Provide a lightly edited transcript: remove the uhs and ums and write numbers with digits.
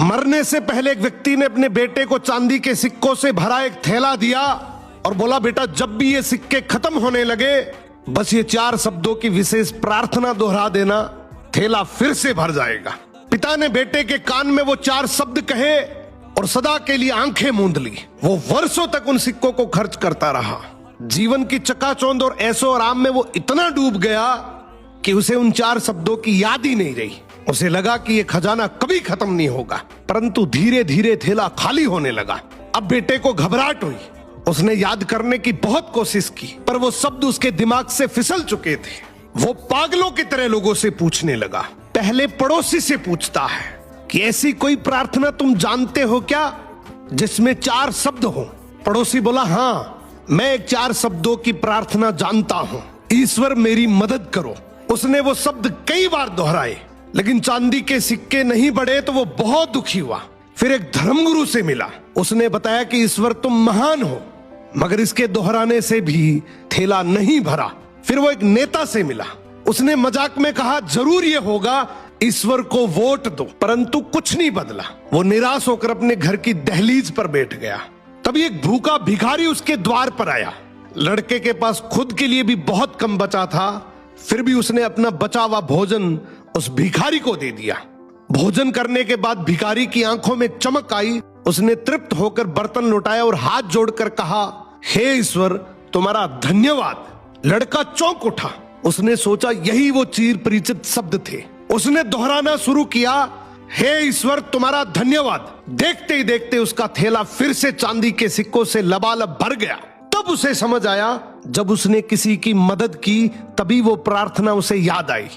मरने से पहले एक व्यक्ति ने अपने बेटे को चांदी के सिक्कों से भरा एक थैला दिया और बोला, बेटा जब भी ये सिक्के खत्म होने लगे बस ये 4 शब्दों की विशेष प्रार्थना दोहरा देना, थैला फिर से भर जाएगा। पिता ने बेटे के कान में वो 4 शब्द कहे और सदा के लिए आंखें मूंद ली। वो वर्षों तक उन सिक्कों को खर्च करता रहा। जीवन की चकाचौंध और ऐशो आराम में वो इतना डूब गया कि उसे उन 4 शब्दों की याद ही नहीं रही। उसे लगा कि ये खजाना कभी खत्म नहीं होगा, परंतु धीरे धीरे थैला खाली होने लगा। अब बेटे को घबराहट हुई। उसने याद करने की बहुत कोशिश की, पर वो शब्द उसके दिमाग से फिसल चुके थे। वो पागलों की तरह लोगों से पूछने लगा। पहले पड़ोसी से पूछता है कि ऐसी कोई प्रार्थना तुम जानते हो क्या जिसमें 4 शब्द हो? पड़ोसी बोला, हाँ मैं एक 4 शब्दों की प्रार्थना जानता हूं, ईश्वर मेरी मदद करो। उसने वो शब्द कई बार दोहराए, लेकिन चांदी के सिक्के नहीं बढ़े तो वो बहुत दुखी हुआ। फिर एक धर्मगुरु से मिला। उसने बताया कि ईश्वर तुम महान हो, मगर इसके दोहराने से भी थैला नहीं भरा। फिर वो एक नेता से मिला। उसने मजाक में कहा, जरूर ये होगा, ईश्वर को वोट दो, परंतु कुछ नहीं बदला। वो निराश होकर अपने घर की दहलीज पर बैठ गया। तभी एक भूखा भिखारी उसके द्वार पर आया। लड़के के पास खुद के लिए भी बहुत कम बचा था, फिर भी उसने अपना बचा हुआ भोजन उस भिखारी को दे दिया। भोजन करने के बाद भिखारी की आंखों में चमक आई। उसने तृप्त होकर बर्तन लौटाया और हाथ जोड़कर कहा, हे ईश्वर तुम्हारा धन्यवाद। लड़का चौंक उठा। उसने सोचा यही वो चिर परिचित शब्द थे। उसने दोहराना शुरू किया, हे ईश्वर तुम्हारा धन्यवाद। देखते ही देखते उसका थैला फिर से चांदी के सिक्कों से लबालब भर गया। तब उसे समझ आया, जब उसने किसी की मदद की तभी वो प्रार्थना उसे याद आई।